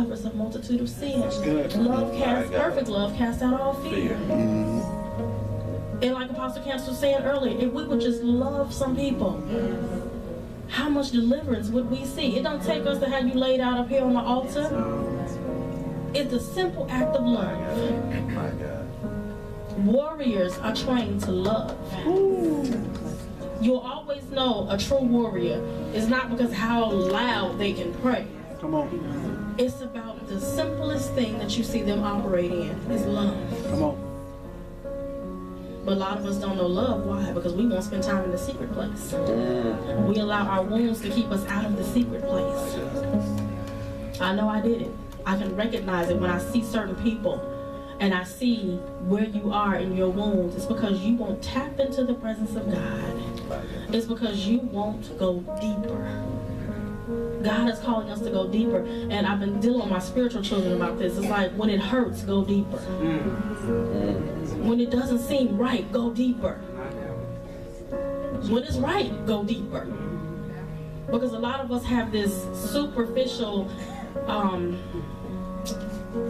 covers a multitude of sin. That's good. Perfect love casts out all fear. And like Apostle Campbell was saying earlier, if we would just love some people, how much deliverance would we see? It don't take us to have you laid out up here on the altar. It's a simple act of love. My God. Warriors are trained to love. You'll always know a true warrior is not because how loud they can pray. Come on. It's about the simplest thing that you see them operate in is love. Come on. But a lot of us don't know love. Why? Because we won't spend time in the secret place. We allow our wounds to keep us out of the secret place. I know I did it. I can recognize it when I see certain people and I see where you are in your wounds. It's because you won't tap into the presence of God. It's because you won't go deeper. God is calling us to go deeper. And I've been dealing with my spiritual children about this. It's like when it hurts, go deeper. When it doesn't seem right, go deeper. When it's right, go deeper. Because a lot of us have this superficial,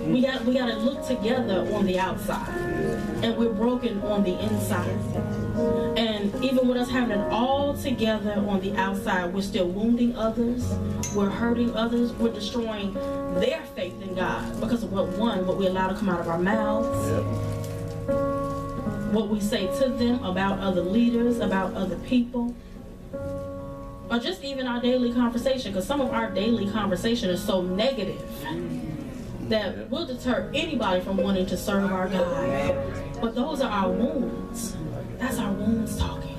we got to look together on the outside, and we're broken on the inside. And even with us having it all together on the outside, we're still wounding others, we're hurting others, we're destroying their faith in God because of what we allow to come out of our mouths. What we say to them about other leaders, about other people, or just even our daily conversation, because some of our daily conversation is so negative that will deter anybody from wanting to serve our God. But those are our wounds. That's our wounds talking.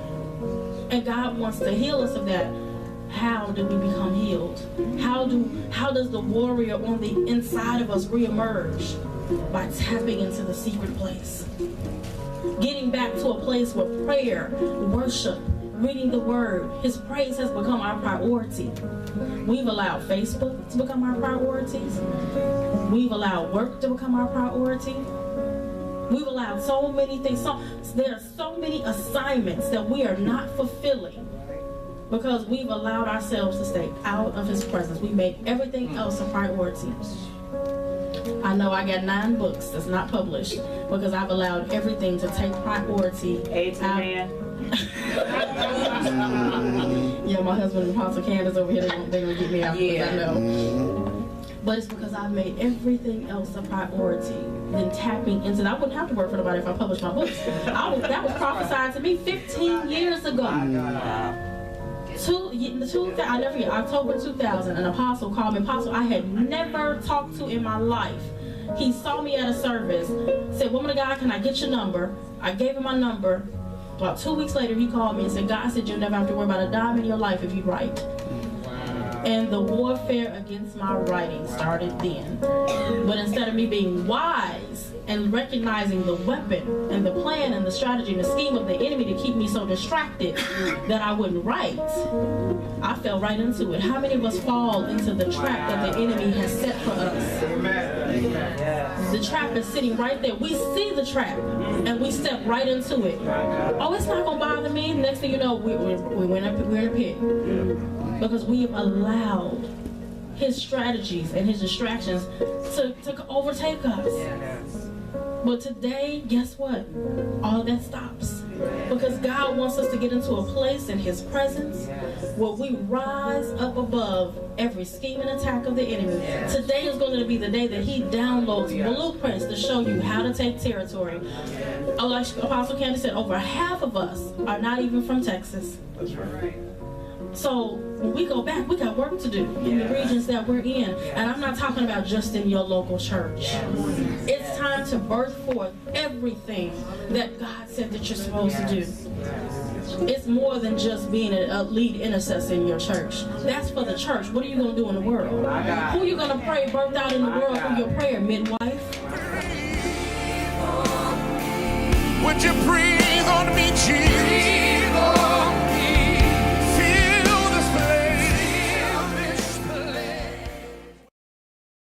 And God wants to heal us of that. How do we become healed? How does the warrior on the inside of us re-emerge? By tapping into the secret place. Getting back to a place where prayer, worship, reading the word, his praise has become our priority. We've allowed Facebook to become our priorities. We've allowed work to become our priority. We've allowed so many things. There are so many assignments that we are not fulfilling because we've allowed ourselves to stay out of his presence. We make everything else a priority. I know I got 9 books that's not published because I've allowed everything to take priority. Amen. Yeah, my husband and Apostle Candace over here, they're going to get me out because I know. But it's because I've made everything else a priority. Then tapping into that. I wouldn't have to work for nobody if I published my books. That was prophesied to me 15 years ago. I never forget, October 2000, an apostle called me. Apostle I had never talked to in my life. He saw me at a service, said, "Woman of God, can I get your number?" I gave him my number. About 2 weeks later, he called me and said, "God said you'll never have to worry about a dime in your life if you write." And the warfare against my writing started then. But instead of me being wise and recognizing the weapon and the plan and the strategy and the scheme of the enemy to keep me so distracted that I wouldn't write, I fell right into it. How many of us fall into the trap that the enemy has set for us? The trap is sitting right there. We see the trap and we step right into it. Oh, it's not going to bother me. Next thing you know, we're in a pit. Because we have allowed his strategies and his distractions to overtake us. But today, guess what? All that stops. Because God wants us to get into a place in his presence where we rise up above every scheme and attack of the enemy. Today is going to be the day that he downloads blueprints to show you how to take territory. Oh, like Apostle Candace said, over half of us are not even from Texas. That's right. So when we go back, we got work to do in the regions that we're in. And I'm not talking about just in your local church. It's time to birth forth everything that God said that you're supposed to do. It's more than just being a lead intercessor in your church. That's for the church. What are you going to do in the world? Who are you going to pray birthed out in the world through your prayer? Midwife? Would you breathe on me, Jesus?